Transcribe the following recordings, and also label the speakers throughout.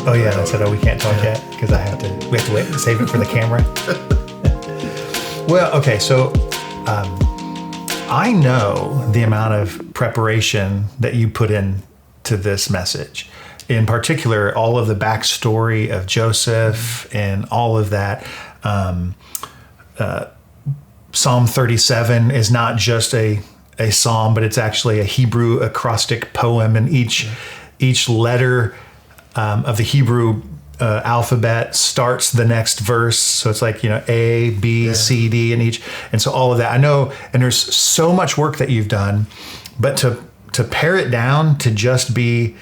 Speaker 1: Oh yeah, and I said, we can't talk yet because we have to wait, save it for the camera. Well, okay, so I know the amount of preparation that you put into this message. In particular, all of the backstory of Joseph and all of that. Psalm 37 is not just a psalm, but it's actually a Hebrew acrostic poem, and each letter of the Hebrew alphabet starts the next verse. So it's like, A, B, C, D, and so all of that. I know, and there's so much work that you've done, but to pare it down to just be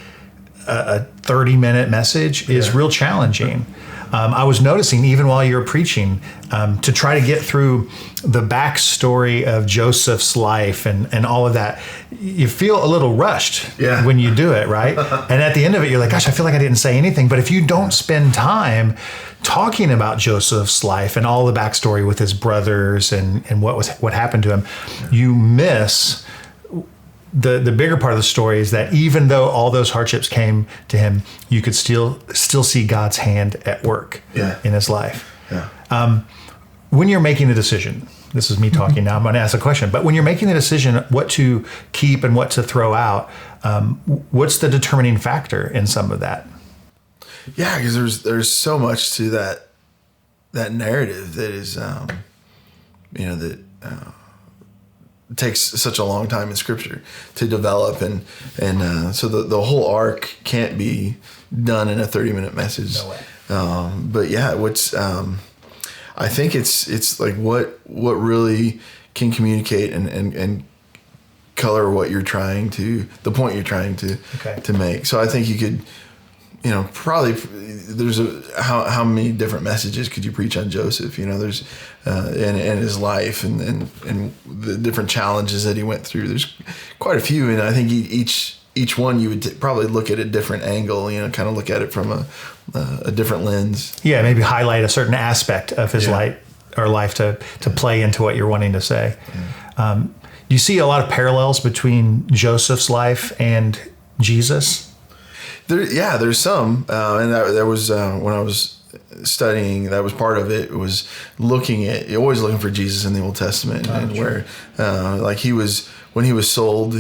Speaker 1: a 30-minute message is real challenging. I was noticing even while you were preaching, to try to get through the backstory of Joseph's life and all of that, you feel a little rushed when you do it, right? And at the end of it, you're like, gosh, I feel like I didn't say anything. But if you don't spend time talking about Joseph's life and all the backstory with his brothers and what happened to him, you miss the bigger part of the story is that even though all those hardships came to him, you could still see God's hand at work in his life. Yeah. When you're making the decision, this is me talking now, I'm going to ask a question, but when you're making the decision what to keep and what to throw out, what's the determining factor in some of that?
Speaker 2: Yeah, because there's so much to that narrative that is, it takes such a long time in Scripture to develop, and so the whole arc can't be done in a 30-minute message.
Speaker 1: No way.
Speaker 2: But yeah, I think it's like what really can communicate and color what you're trying to, the point you're trying to make. So I think you could, probably there's how many different messages could you preach on Joseph? There's and his life and the different challenges that he went through. There's quite a few, and I think each one you would probably look at a different angle. Kind of look at it from a different lens.
Speaker 1: Yeah, maybe highlight a certain aspect of his life to play into what you're wanting to say. Yeah. You see a lot of parallels between Joseph's life and Jesus.
Speaker 2: There's some, and there was when I was studying, that was part of it. Was always looking for Jesus in the Old Testament, and where when he was sold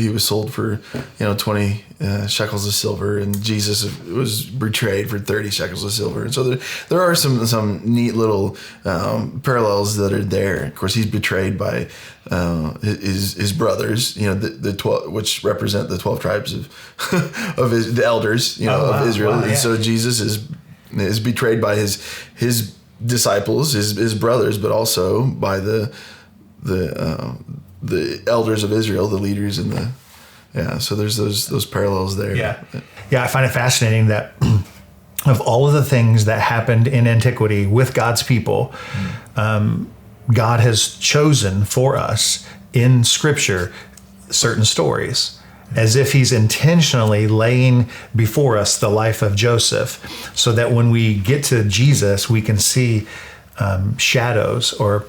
Speaker 2: for 20 shekels of silver, and Jesus was betrayed for 30 shekels of silver. And so there are some neat little parallels that are there. Of course, he's betrayed by his brothers, the 12, which represent the 12 tribes of the elders, of Israel. Wow, yeah. And so Jesus is betrayed by his disciples, his brothers, but also by the elders of Israel, the leaders so there's those parallels there.
Speaker 1: Yeah, I find it fascinating that of all of the things that happened in antiquity with God's people, God has chosen for us in Scripture certain stories, as if he's intentionally laying before us the life of Joseph, so that when we get to Jesus, we can see shadows or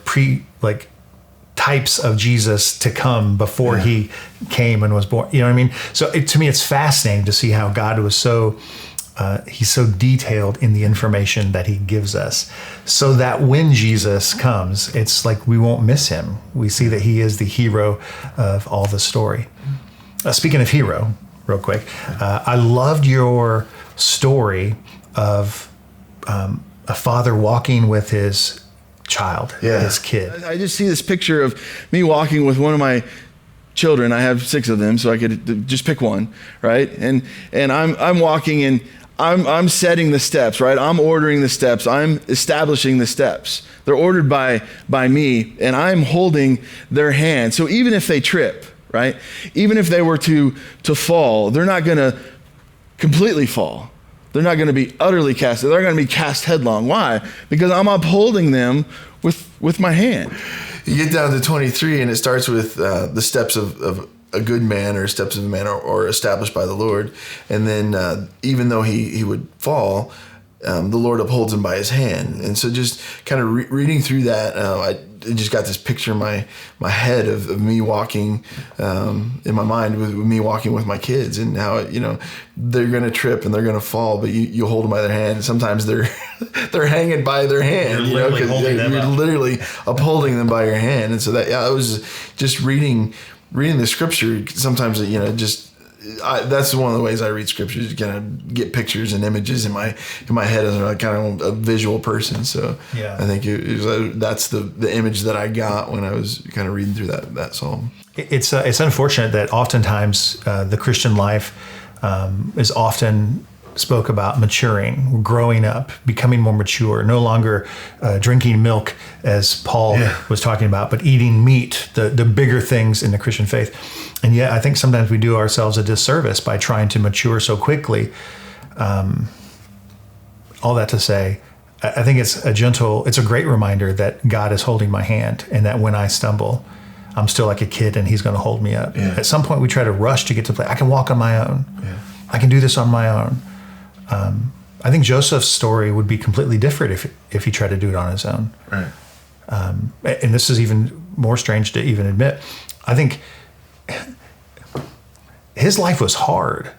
Speaker 1: types of Jesus to come before he came and was born. You know what I mean? So to me, it's fascinating to see how God was he's so detailed in the information that he gives us, so that when Jesus comes, it's like we won't miss him. We see that he is the hero of all the story. Speaking of hero, real quick, I loved your story of a father walking with his child, his kid.
Speaker 3: I just see this picture of me walking with one of my children. I have 6 of them, so I could just pick one, right? And I'm walking, and I'm setting the steps, right? I'm ordering the steps. I'm establishing the steps. They're ordered by me, and I'm holding their hand. So even if they trip, right? Even if they were to fall, they're not going to completely fall. They're not going to be utterly cast. They're going to be cast headlong. Why? Because I'm upholding them with my hand.
Speaker 2: You get down to 23, and it starts with the steps of a good man, or steps of a man, or established by the Lord. And then even though he would fall, the Lord upholds him by his hand. And so just kind of reading through that, I just got this picture in my head of me walking, in my mind with me walking with my kids, and how, they're going to trip and they're going to fall, but you hold them by their hand. Sometimes they're hanging by their hand,
Speaker 1: you're
Speaker 2: literally upholding them by your hand. And so that, I was just reading the scripture. Sometimes, that's one of the ways I read scripture, is kind of get pictures and images in my head as a kind of a visual person. So
Speaker 1: yeah.
Speaker 2: I think that's the image that I got when I was kind of reading through that psalm.
Speaker 1: It's unfortunate that oftentimes the Christian life is often spoke about maturing, growing up, becoming more mature, no longer drinking milk, as Paul was talking about, but eating meat, the bigger things in the Christian faith. And yet I think sometimes we do ourselves a disservice by trying to mature so quickly. All that to say, I think it's a great reminder that God is holding my hand, and that when I stumble, I'm still like a kid and he's going to hold me up.
Speaker 2: Yeah.
Speaker 1: At some point we try to rush to get to play. I can walk on my own.
Speaker 2: Yeah.
Speaker 1: I can do this on my own. I think Joseph's story would be completely different if he tried to do it on his own.
Speaker 2: Right.
Speaker 1: And this is even more strange to even admit. I think his life was hard,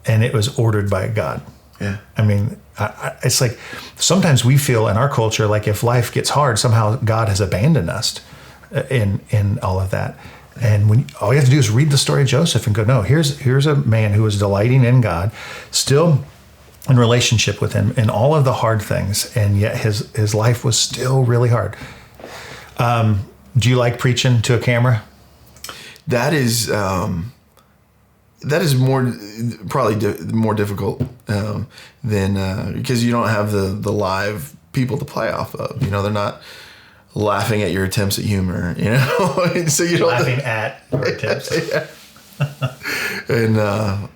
Speaker 1: and it was ordered by God.
Speaker 2: Yeah.
Speaker 1: I mean, it's like sometimes we feel in our culture like if life gets hard, somehow God has abandoned us in all of that. And when all you have to do is read the story of Joseph and go, no, here's a man who was delighting in God, still in relationship with him in all of the hard things, and yet his life was still really hard. Do you like preaching to a camera?
Speaker 2: That is probably more difficult than because you don't have the live people to play off of. They're not laughing at your attempts at humor, so you don't
Speaker 1: laughing at your attempts.
Speaker 2: Yeah. And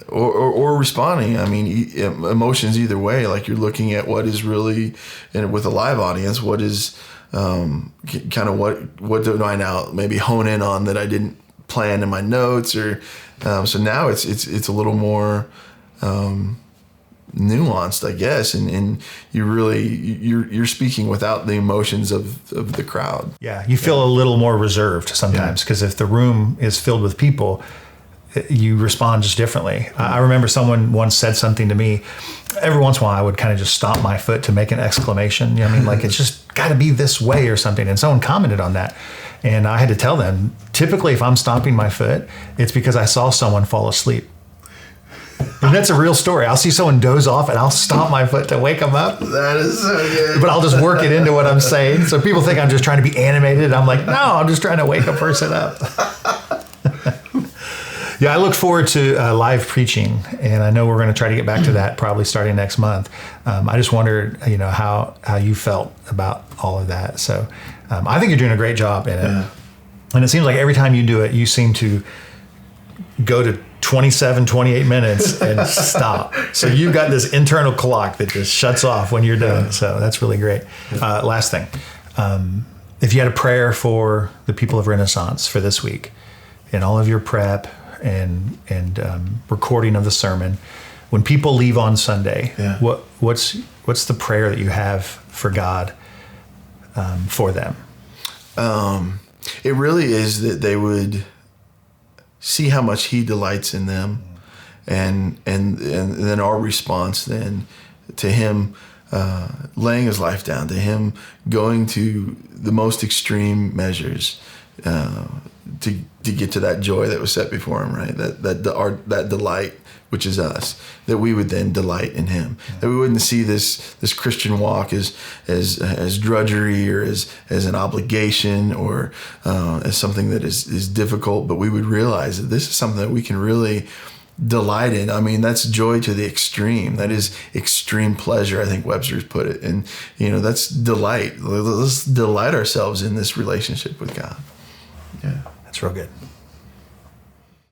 Speaker 2: or responding. I mean, emotions either way. Like you're looking at what is really, and with a live audience, what is kind of what do I now maybe hone in on that I didn't plan in my notes, or so now it's a little more nuanced, I guess, and you're speaking without the emotions of the crowd.
Speaker 1: Yeah, you feel a little more reserved sometimes, because if the room is filled with people, you respond just differently. I remember someone once said something to me. Every once in a while, I would kind of just stomp my foot to make an exclamation. You know what I mean? Like, it's just got to be this way or something. And someone commented on that. And I had to tell them, typically if I'm stomping my foot, it's because I saw someone fall asleep. And that's a real story. I'll see someone doze off and I'll stomp my foot to wake them up.
Speaker 2: That is so good.
Speaker 1: But I'll just work it into what I'm saying. So people think I'm just trying to be animated. I'm like, no, I'm just trying to wake a person up. Yeah, I look forward to live preaching, and I know we're going to try to get back to that probably starting next month. I just wondered, how you felt about all of that. So I think you're doing a great job in it. Yeah. And it seems like every time you do it, you seem to go to 27, 28 minutes and stop. So you've got this internal clock that just shuts off when you're done. So that's really great. Last thing, if you had a prayer for the people of Renaissance for this week, in all of your prep and recording of the sermon, when people leave on Sunday, what's the prayer that you have for God for them?
Speaker 2: It really is that they would see how much He delights in them, and then our response then to Him laying His life down, to Him going to the most extreme measures to get to that joy that was set before Him, right? That delight, which is us, that we would then delight in Him. That we wouldn't see this Christian walk as drudgery or as an obligation or as something that is difficult, but we would realize that this is something that we can really delight in. I mean, that's joy to the extreme. That is extreme pleasure, I think Webster's put it. And, that's delight. Let's delight ourselves in this relationship with God. Yeah.
Speaker 1: That's real good.